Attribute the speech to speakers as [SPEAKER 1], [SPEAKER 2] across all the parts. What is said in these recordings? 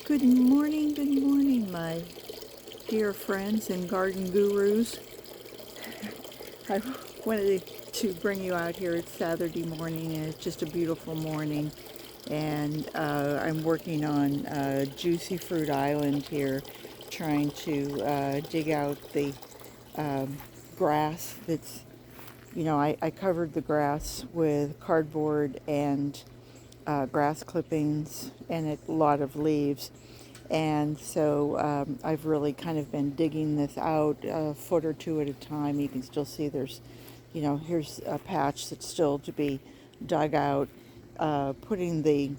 [SPEAKER 1] Good morning, my dear friends and garden gurus. I wanted to bring you out here. It's Saturday morning, and it's just a beautiful morning. And I'm working on Juicy Fruit Island here, trying to dig out the grass that's, I covered the grass with cardboard and grass clippings and a lot of leaves. And so I've really kind of been digging this out a foot or two at a time. You can still see there's, here's a patch that's still to be dug out. Putting the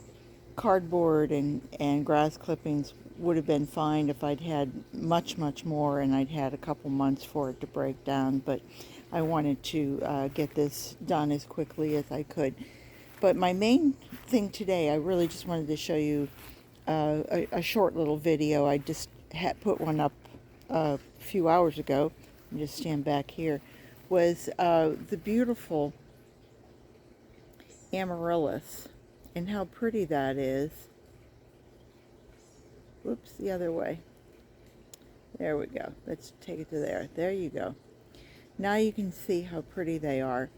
[SPEAKER 1] cardboard and grass clippings would have been fine if I'd had much more and I'd had a couple months for it to break down. But I wanted to get this done as quickly as I could. But my main thing today, I really just wanted to show you a short little video. I just had put one up a few hours ago. Let me just stand back here. Was the beautiful Amaryllis and how pretty that is. Whoops, the other way. There we go. Let's take it to there. There you go. Now you can see how pretty they are.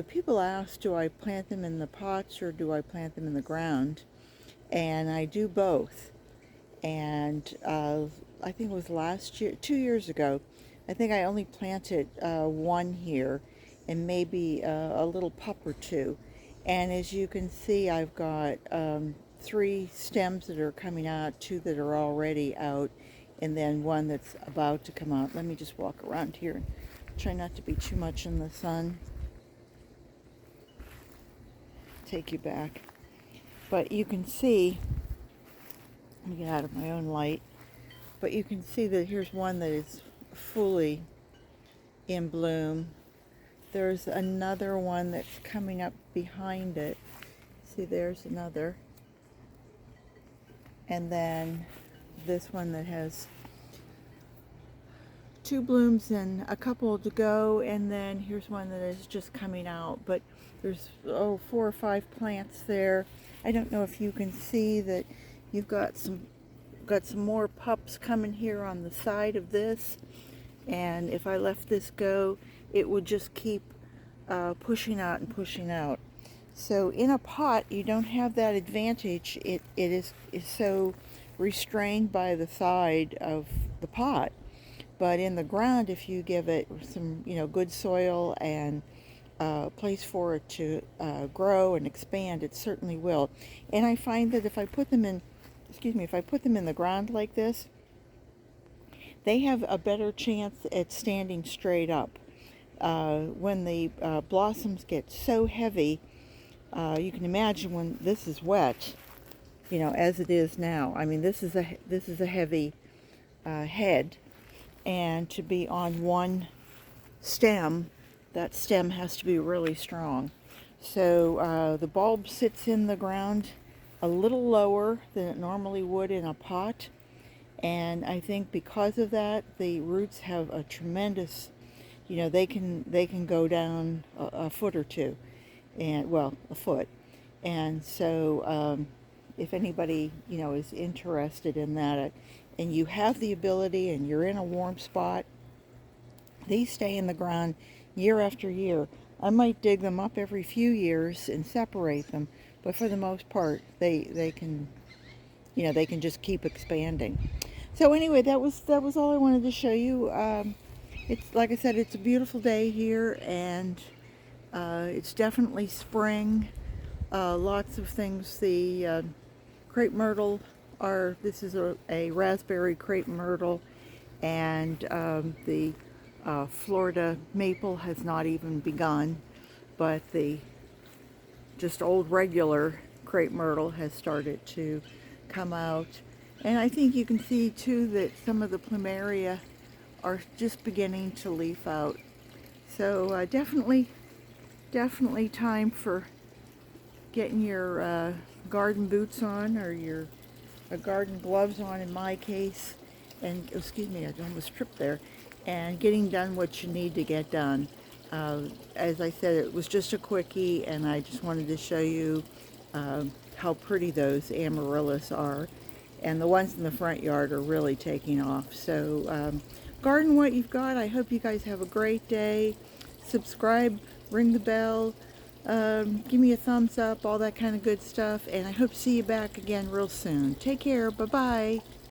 [SPEAKER 1] People ask, do I plant them in the pots or do I plant them in the ground? And I do both. And I think it was last year, 2 years ago, I think I only planted one here and maybe a little pup or two. And as you can see, I've got 3 stems that are coming out, 2 that are already out, and then one that's about to come out. Let me just walk around here and try not to be too much in the sun. Take you back. But you can see, let me get out of my own light, but you can see that here's one that is fully in bloom. There's another one that's coming up behind it. See, there's another. And then this one that has 2 blooms and a couple to go, and then here's one that is just coming out. But there's 4 or 5 plants there. I don't know if you can see that you've got some more pups coming here on the side of this, and if I left this go, it would just keep pushing out and pushing out. So in a pot, you don't have that advantage. It is so restrained by the side of the pot. But in the ground, if you give it some, good soil and place for it to grow and expand, it certainly will. And I find that if I put them in, if I put them in the ground like this, they have a better chance at standing straight up. When the blossoms get so heavy, you can imagine when this is wet, as it is now. I mean, this is a heavy head, and to be on one stem, that stem has to be really strong. So the bulb sits in the ground a little lower than it normally would in a pot, and I think because of that, the roots have a tremendous, they can go down a foot or two, and a foot. And so if anybody is interested in that, and you have the ability and you're in a warm spot, these stay in the ground year after year. I might dig them up every few years and separate them, but for the most part, they can just keep expanding. So anyway, that was all I wanted to show you. It's like I said, it's a beautiful day here, and it's definitely spring. Lots of things. The crepe myrtle this is a raspberry crepe myrtle, and the Florida maple has not even begun, but the just old regular crepe myrtle has started to come out. And I think you can see too that some of the plumeria are just beginning to leaf out. So definitely time for getting your garden boots on, or your garden gloves on in my case, and excuse me, I almost tripped there, and getting done what you need to get done. As I said, it was just a quickie, and I just wanted to show you how pretty those amaryllis are. and the ones in the front yard are really taking off. So garden what you've got. I hope you guys have a great day. Subscribe, ring the bell, give me a thumbs up, all that kind of good stuff, and I hope to see you back again real soon. Take care. Bye-bye.